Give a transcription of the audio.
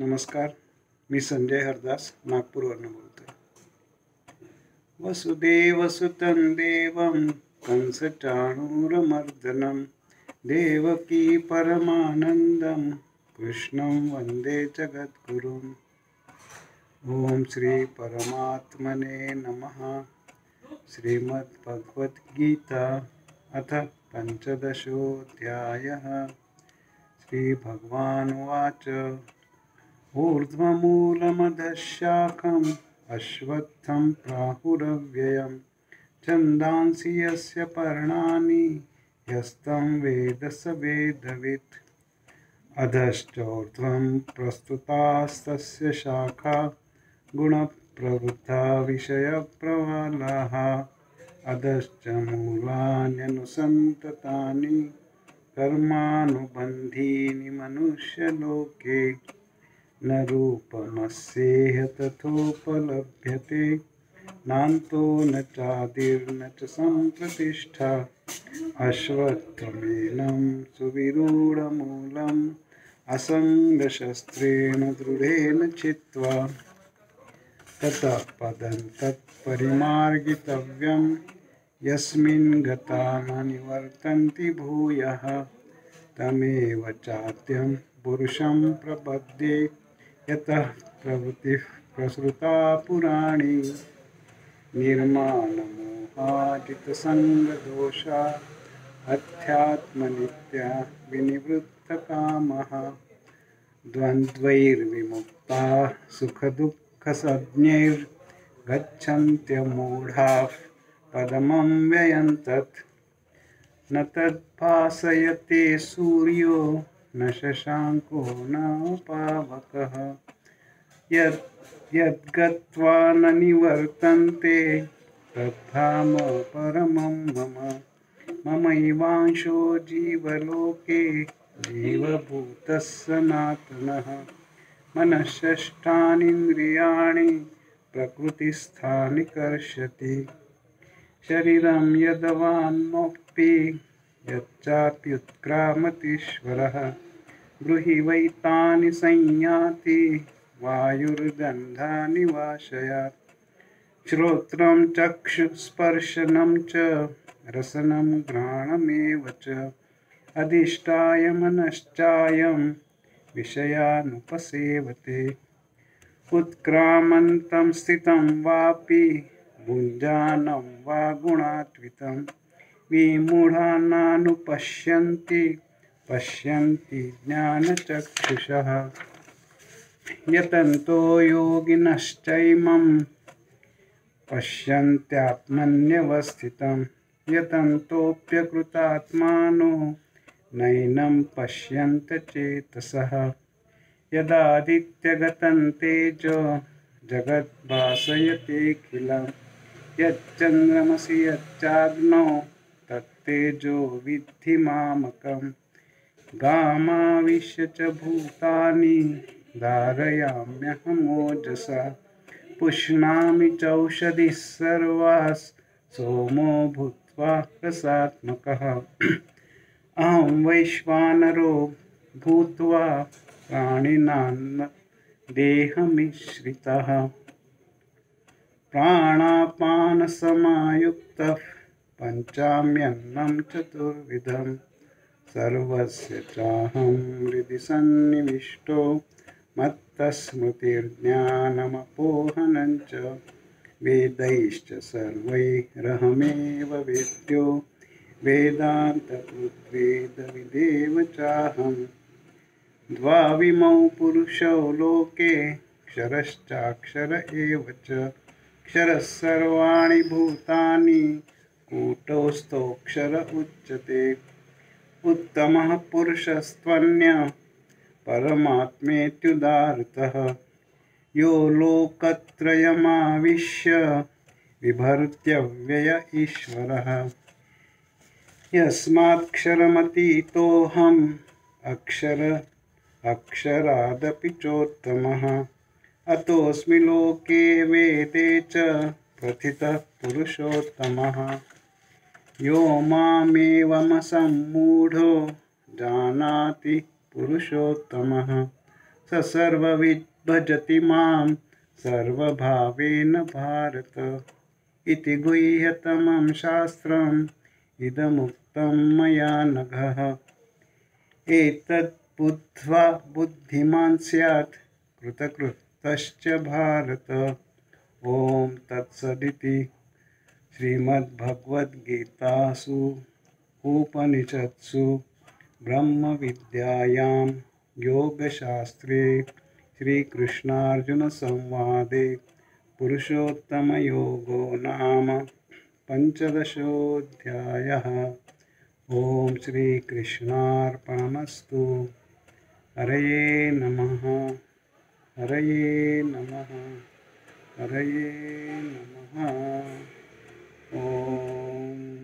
नमस्कार. मी संजय हरदास नागपूरवरून बोलतोय. वसुदेवसुतं देवं कंसचाणूरमर्दनं देवकी परमानंदं कृष्णं वंदे जगद्गुरुम्. ओम श्री परमात्मने नमः. श्रीमद्भगवद्गीता अथ पंचदशोऽध्यायः. श्रीभगवानुवाच ऊर्ध्वमूलमधःशाखम् अश्वत्थं प्राहुरव्ययं छन्दांसि यस्य पर्णानि यस्तं वेद स वेदवित्. अधश्चोर्ध्वं प्रस्तुतास्तस्य शाखा गुणप्रवृद्धा विषयप्रवालाः. अधश्च मूलान्यनुसन्ततानि कर्मानुबन्धीनि मनुष्यलोके. न रूपमस्येह तथोपलभ्यते नान्तो न चादिर्न च सम्प्रतिष्ठा. अश्वत्थमेनं सुविरूढमूलम् असङ्गशस्त्रेण दृढेन चित्वा ततः पदं तत्परिमार्गितव्यं यस्मिन् गता न निवर्तन्ति भूयः. तमेव चाद्यं पुरुषं प्रपद्ये यतः प्रवृत्तिः प्रसृता पुराणी. निर्माणमोहाजितसङ्गदोषा अध्यात्मनित्या विनिवृत्तकामः. द्वन्द्वैर्विमुक्ता सुखदुःखसंज्ञैर्गच्छन्त्यमूढाः पदमव्ययं तत्. न तद्भासयते सूर्यो न शशाङ्को न पावकः. यद्गत्वा न निवर्तन्ते तद्धाम परमं मम. ममैवांशो जीवलोके जीवभूतः सनातनः. मनःषष्ठानीन्द्रियाणि प्रकृतिस्थानि कर्षति. शरीरं यदवान्नोऽपि यच्चाप्युत्क्रामतीश्वरः. गृहीत्वैतानि संयाति वायुर्गन्धानि वाशयात्. श्रोत्रं चक्षुस्पर्शनं च रसनं घ्राणमेव च. अधिष्ठाय मनश्चायं विषयानुपसेवते. उत्क्रामन्तं स्थितं वापि भुञ्जानं वा गुणान्वितं. विमूढानानुपश्यन्ति पश्यन्ति ज्ञानचक्षुषः. यतन्तो योगिनश्चैमं पश्यन्त्यात्मन्यवस्थितं. यतन्तोऽप्यकृतात्मानो नैनं पश्यन्त्यचेतसः. यदादित्यगतं तेजो जगद्भासयतेऽखिलं. यच्चन्द्रमसि यच्चाग्नौ तत्तेजो विद्धि मामकम्. गामाविश्य च भूतानि धारयाम्यहमोजसा. पुष्णामि चौषधिः सर्वाः सोमो भूत्वा रसात्मकः. अहं वैश्वानरो भूत्वा प्राणिनां देहमिश्रितः. प्राणापानसमायुक्तः पञ्चाम्यन्नं चतुर्विधं. सर्वस्य चाहं हृदि सन्निविष्टो मत्तस्मृतिर्ज्ञानमपोहनं च. वेदैश्च सर्वैरहमेव वेद्यो वेदान्तकृद्वेदविदेव चाहं. द्वाविमौ पुरुषौ लोके क्षरश्चाक्षर एव च. क्षरः सर्वाणि भूतानि कूटस्थोऽक्षर उच्यते. उत्तमः पुरुषस्त्वन्यः परमात्मेत्युदाहृतः. यो लोकत्रयमाविश्य बिभर्त्यव्यय ईश्वरः. यस्माक्षरमतीतोऽहम् अक्षरादपि चोत्तमः. अतोऽस्मि लोके वेदे च प्रथितः पुरुषोत्तमः. यो मामेवमसम्मूढो जानाति पुरुषोत्तमः स सर्वविद् भजति मां सर्वभावेन भारत। इति गुह्यतमं शास्त्रम् इदमुक्तं मया नघः। एतत् बुद्ध्वा बुद्धिमान् स्यात् कृतकृतश्च भारत। ओम तत्सदिति श्रीमद्भगवद्गीतासु उपनिषत्सु ब्रह्मविद्यायां योगशास्त्रे श्रीकृष्णार्जुनसंवादे पुरुषोत्तमयोगो नाम पञ्चदशोऽध्यायः। ओम श्रीकृष्णार्पणमस्तु। हरये नमः। हरये नमः। हरये नमः। ओम।